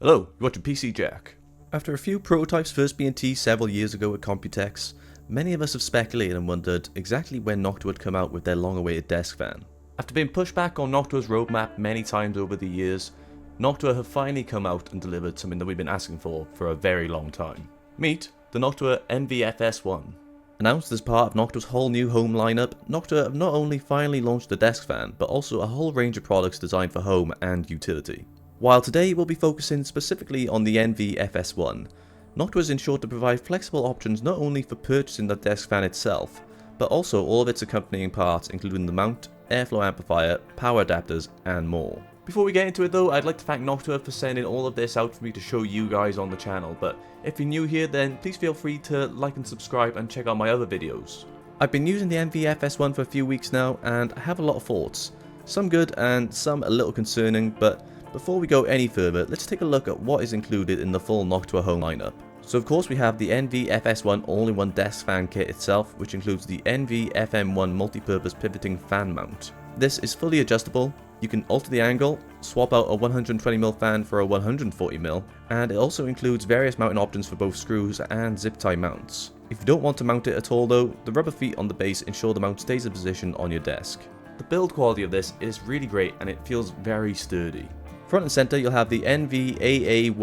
Hello, you're watching PC Jack. After a few prototypes first being teased several years ago at Computex, many of us have speculated and wondered exactly when Noctua would come out with their long-awaited desk fan. After being pushed back on Noctua's roadmap many times over the years, Noctua have finally come out and delivered something that we've been asking for a very long time. Meet the Noctua NV-FS1. Announced as part of Noctua's whole new home lineup, Noctua have not only finally launched the desk fan, but also a whole range of products designed for home and utility. While today we'll be focusing specifically on the NV-FS1, Noctua has ensured to provide flexible options not only for purchasing the desk fan itself, but also all of its accompanying parts including the mount, airflow amplifier, power adapters and more. Before we get into it though, I'd like to thank Noctua for sending all of this out for me to show you guys on the channel, but if you're new here then please feel free to like and subscribe and check out my other videos. I've been using the NV-FS1 for a few weeks now and I have a lot of thoughts, some good and some a little concerning, but before we go any further, let's take a look at what is included in the full Noctua home lineup. So of course we have the NV-FS1 all-in-one desk fan kit itself, which includes the NV-FM1 multi-purpose pivoting fan mount. This is fully adjustable, you can alter the angle, swap out a 120mm fan for a 140mm, and it also includes various mounting options for both screws and zip tie mounts. If you don't want to mount it at all though, the rubber feet on the base ensure the mount stays in position on your desk. The build quality of this is really great and it feels very sturdy. Front and center you'll have the NV-AA112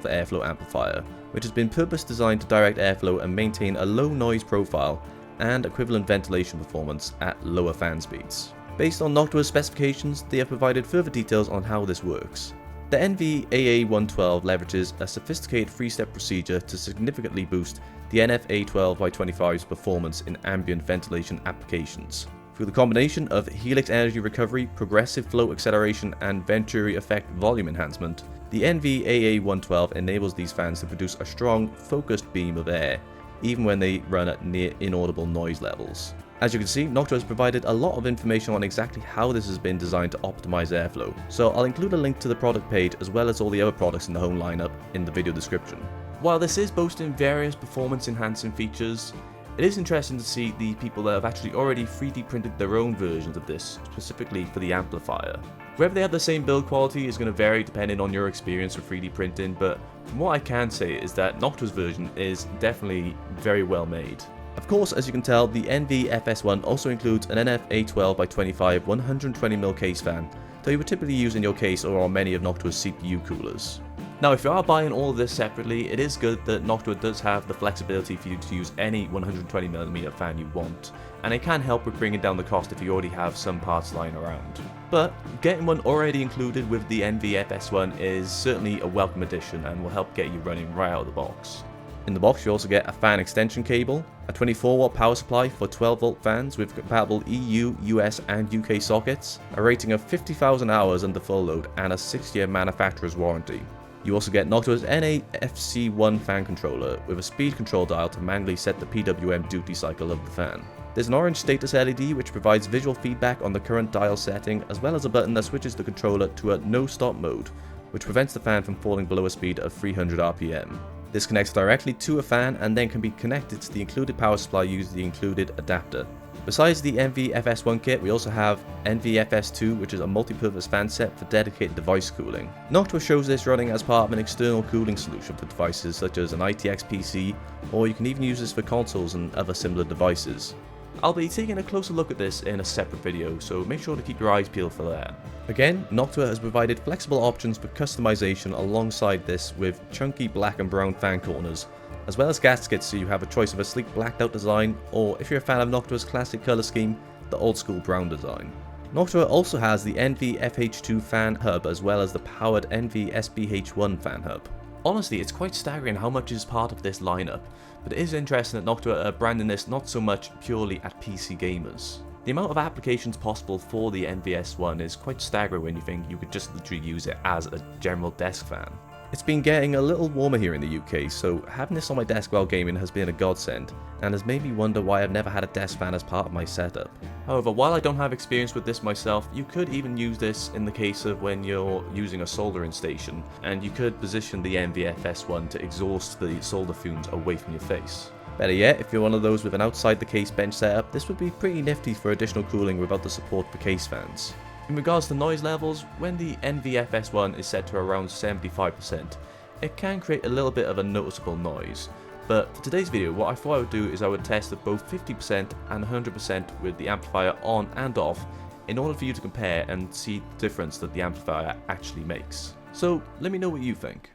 airflow amplifier, which has been purpose designed to direct airflow and maintain a low noise profile and equivalent ventilation performance at lower fan speeds. Based on Noctua's specifications, they have provided further details on how this works. The NV-AA112 leverages a sophisticated 3-step procedure to significantly boost the NF-A12x25's performance in ambient ventilation applications. Through the combination of helix energy recovery, progressive flow acceleration and Venturi effect volume enhancement, the NV-AA112 enables these fans to produce a strong, focused beam of air, even when they run at near inaudible noise levels. As you can see, Noctua has provided a lot of information on exactly how this has been designed to optimize airflow, so I'll include a link to the product page as well as all the other products in the home lineup in the video description. While this is boasting various performance enhancing features, it is interesting to see the people that have actually already 3D printed their own versions of this, specifically for the amplifier. Whether they have the same build quality is going to vary depending on your experience with 3D printing, but from what I can say is that Noctua's version is definitely very well made. Of course, as you can tell, the NV-FS1 also includes an NF-A12x25 120mm case fan that you would typically use in your case or on many of Noctua's CPU coolers. Now if you are buying all of this separately, it is good that Noctua does have the flexibility for you to use any 120mm fan you want, and it can help with bringing down the cost if you already have some parts lying around. But getting one already included with the NV-FS1 is certainly a welcome addition and will help get you running right out of the box. In the box you also get a fan extension cable, a 24-watt power supply for 12-volt fans with compatible EU, US and UK sockets, a rating of 50,000 hours under full load and a 6-year manufacturer's warranty. You also get Noctua's NA-FC1 fan controller with a speed control dial to manually set the PWM duty cycle of the fan. There's an orange status LED which provides visual feedback on the current dial setting, as well as a button that switches the controller to a no stop mode, which prevents the fan from falling below a speed of 300 RPM. This connects directly to a fan and then can be connected to the included power supply using the included adapter. Besides the NV-FS1 kit, we also have NV-FS2, which is a multi-purpose fan set for dedicated device cooling. Noctua shows this running as part of an external cooling solution for devices such as an ITX PC, or you can even use this for consoles and other similar devices. I'll be taking a closer look at this in a separate video, so make sure to keep your eyes peeled for that. Again, Noctua has provided flexible options for customization alongside this with chunky black and brown fan corners, as well as gaskets so you have a choice of a sleek blacked out design, or if you're a fan of Noctua's classic colour scheme, the old school brown design. Noctua also has the NV-FH2 fan hub as well as the powered NV-SPH1 fan hub. Honestly, it's quite staggering how much is part of this lineup, but it is interesting that Noctua are branding this not so much purely at PC gamers. The amount of applications possible for the NV-S1 is quite staggering when you think you could just literally use it as a general desk fan. It's been getting a little warmer here in the UK, so having this on my desk while gaming has been a godsend, and has made me wonder why I've never had a desk fan as part of my setup. However, while I don't have experience with this myself, you could even use this in the case of when you're using a soldering station, and you could position the NV-FS1 to exhaust the solder fumes away from your face. Better yet, if you're one of those with an outside the case bench setup, this would be pretty nifty for additional cooling without the support for case fans. In regards to noise levels, when the NV-FS1 is set to around 75%, it can create a little bit of a noticeable noise. But for today's video, what I thought I would do is I would test at both 50% and 100% with the amplifier on and off in order for you to compare and see the difference that the amplifier actually makes. So let me know what you think.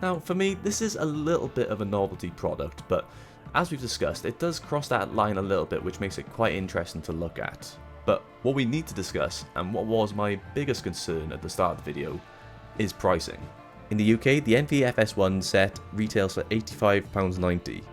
Now, for me, this is a little bit of a novelty product, but as we've discussed, it does cross that line a little bit, which makes it quite interesting to look at. But what we need to discuss, and what was my biggest concern at the start of the video, is pricing. In the UK, the NV-FS1 set retails for £85.90,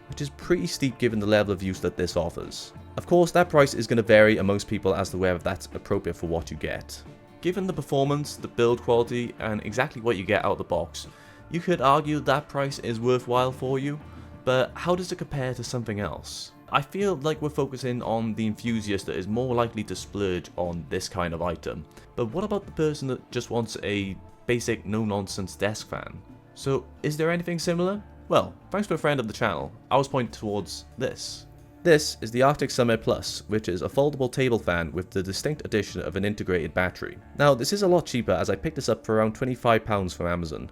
which is pretty steep given the level of use that this offers. Of course, that price is going to vary amongst people as to whether that's appropriate for what you get. Given the performance, the build quality, and exactly what you get out of the box, you could argue that price is worthwhile for you, but how does it compare to something else? I feel like we're focusing on the enthusiast that is more likely to splurge on this kind of item, but what about the person that just wants a basic no-nonsense desk fan? So is there anything similar? Well, thanks to a friend of the channel, I was pointing towards this. This is the Arctic Summit Plus, which is a foldable table fan with the distinct addition of an integrated battery. Now, this is a lot cheaper as I picked this up for around £25 from Amazon.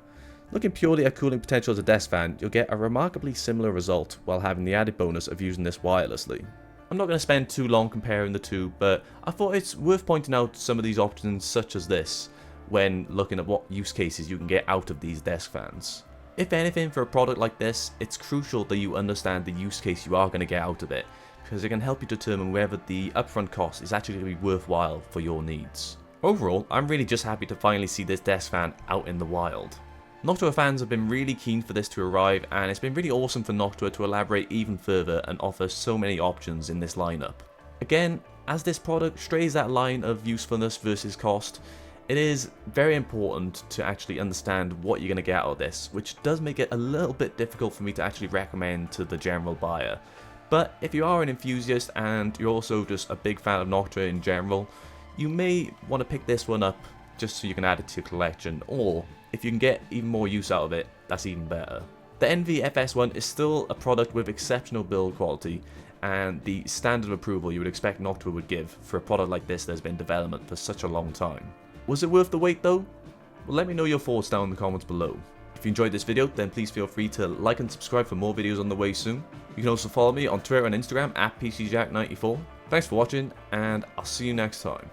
Looking purely at cooling potential as a desk fan, you'll get a remarkably similar result while having the added bonus of using this wirelessly. I'm not going to spend too long comparing the two, but I thought it's worth pointing out some of these options such as this when looking at what use cases you can get out of these desk fans. If anything, for a product like this, it's crucial that you understand the use case you are going to get out of it, because it can help you determine whether the upfront cost is actually going to be worthwhile for your needs. Overall, I'm really just happy to finally see this desk fan out in the wild. Noctua fans have been really keen for this to arrive, and it's been really awesome for Noctua to elaborate even further and offer so many options in this lineup. Again, as this product strays that line of usefulness versus cost, it is very important to actually understand what you're going to get out of this, which does make it a little bit difficult for me to actually recommend to the general buyer. But if you are an enthusiast and you're also just a big fan of Noctua in general, you may want to pick this one up just so you can add it to your collection, or if you can get even more use out of it, that's even better. The NV-FS1 is still a product with exceptional build quality and the standard of approval you would expect Noctua would give for a product like this that has been in development for such a long time. Was it worth the wait though? Well, let me know your thoughts down in the comments below. If you enjoyed this video, then please feel free to like and subscribe for more videos on the way soon. You can also follow me on Twitter and Instagram at PCJack94. Thanks for watching, and I'll see you next time.